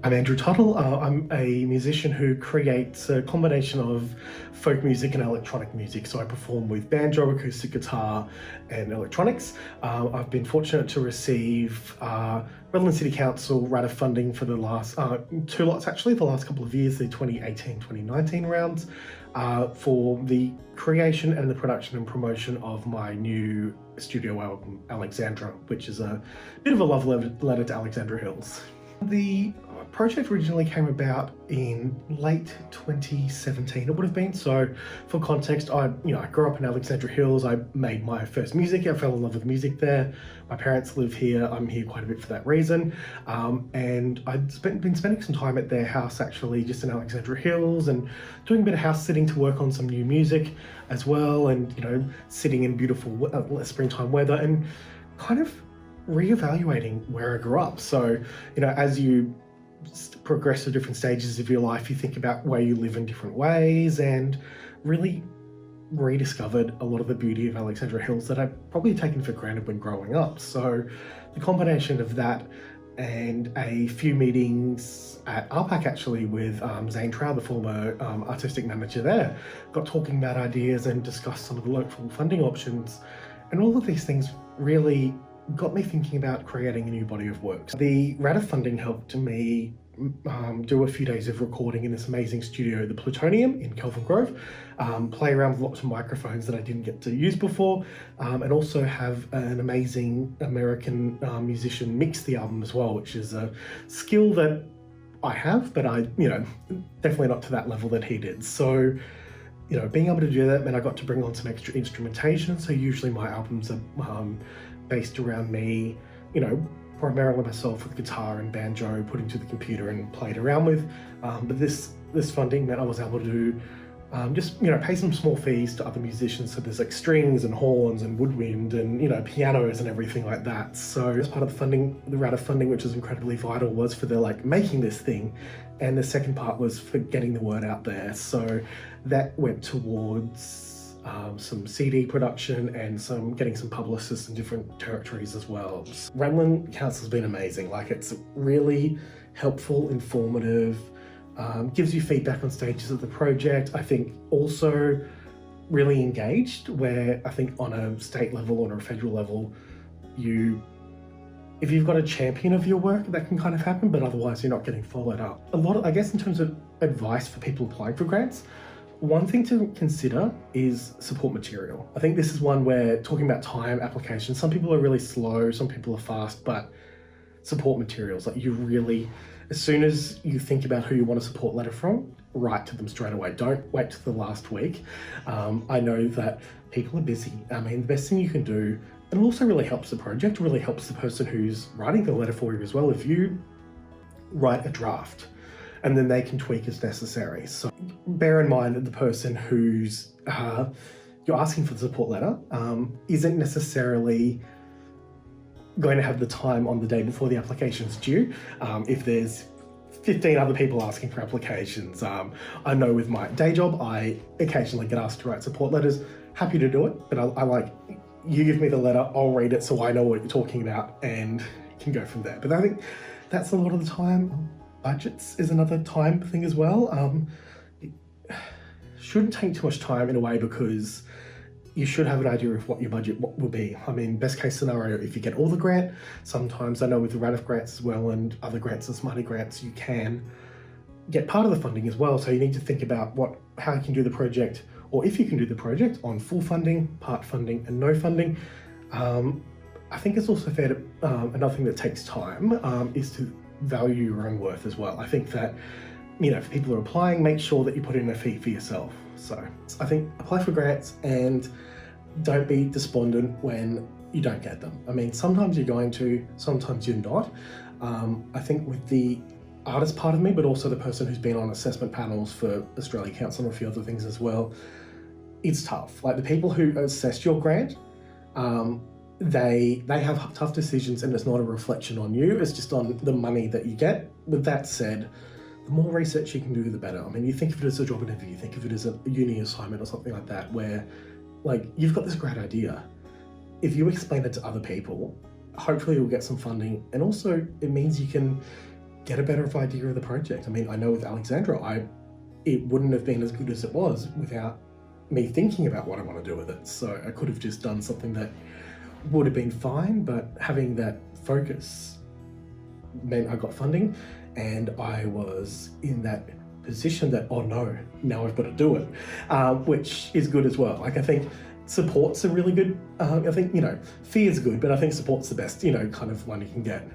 I'm Andrew Tuttle. I'm a musician who creates a combination of folk music and electronic music. So I perform with banjo, acoustic guitar, and electronics. I've been fortunate to receive Redland City Council RADF funding for the last two lots actually, the last couple of years, the 2018-2019 rounds, for the creation and the production and promotion of my new studio album, Alexandra, which is a bit of a love letter to Alexandra Hills. The project originally came about in late 2017, it would have been. So for context, I grew up in Alexandra Hills. I made my first music. I fell in love with music there. My parents live here. I'm here quite a bit for that reason. And I'd been spending some time at their house actually, just in Alexandra Hills, and doing a bit of house sitting to work on some new music as well. And, sitting in beautiful springtime weather and kind of reevaluating where I grew up. So, as you progress to different stages of your life, you think about where you live in different ways, and really rediscovered a lot of the beauty of Alexandra Hills that I'd probably taken for granted when growing up. So the combination of that and a few meetings at RPAC actually with Zane Trow, the former artistic manager there, got talking about ideas and discussed some of the local funding options. And all of these things really got me thinking about creating a new body of work. The RADF funding helped me do a few days of recording in this amazing studio, the Plutonium in Kelvin Grove, play around with lots of microphones that I didn't get to use before, and also have an amazing American musician mix the album as well, which is a skill that I have, but I, definitely not to that level that he did. So, being able to do that meant I got to bring on some extra instrumentation. So usually my albums are based around me, primarily myself with guitar and banjo, put into the computer and played around with. But this funding meant I was able to just pay some small fees to other musicians. So there's like strings and horns and woodwind and pianos and everything like that. So as part of the funding, the RADF funding, which was incredibly vital, was for the making this thing, and the second part was for getting the word out there. So that went towards some CD production and getting some publicists in different territories as well. Redland Council's been amazing. It's really helpful, informative, gives you feedback on stages of the project. I think also really engaged, where I think on a state level or a federal level, if you've got a champion of your work, that can kind of happen, but otherwise you're not getting followed up. A lot of, I guess, in terms of advice for people applying for grants, one thing to consider is support material. I think this is one where, talking about time application, some people are really slow, some people are fast, but support materials, you really, as soon as you think about who you want a support letter from, write to them straight away. Don't wait till the last week. I know that people are busy. The best thing you can do, and it also really helps the project, really helps the person who's writing the letter for you as well, if you write a draft, and then they can tweak as necessary. So bear in mind that the person who's you're asking for the support letter isn't necessarily going to have the time on the day before the application's due. If there's 15 other people asking for applications, I know with my day job, I occasionally get asked to write support letters. Happy to do it, but I you give me the letter, I'll read it so I know what you're talking about and can go from there. But I think that's a lot of the time. Budgets is another time thing as well. It shouldn't take too much time in a way, because you should have an idea of what your budget will be. Best case scenario, if you get all the grant, sometimes I know with the RADF grants as well and other grants and Smarty grants, you can get part of the funding as well. So you need to think about how you can do the project, or if you can do the project on full funding, part funding and no funding. I think it's also fair to, another thing that takes time is to value your own worth as well. I think that, if people are applying, make sure that you put in a fee for yourself. So I think apply for grants and don't be despondent when you don't get them. Sometimes you're going to, sometimes you're not. I think with the artist part of me, but also the person who's been on assessment panels for Australia Council and a few other things as well, it's tough. The people who assess your grant, they have tough decisions, and it's not a reflection on you, it's just on the money that you get. With that said, the more research you can do, the better. You think of it as a job interview, you think of it as a uni assignment or something like that, where you've got this great idea. If you explain it to other people, hopefully you'll get some funding, and also it means you can get a better idea of the project. I mean, I know with Alexandra, it wouldn't have been as good as it was without me thinking about what I want to do with it. So I could have just done something that would have been fine, but having that focus meant I got funding, and I was in that position that, oh no, now I've got to do it, which is good as well. Like, I think support's a really good, I think, fear's good, but I think support's the best, kind of one you can get.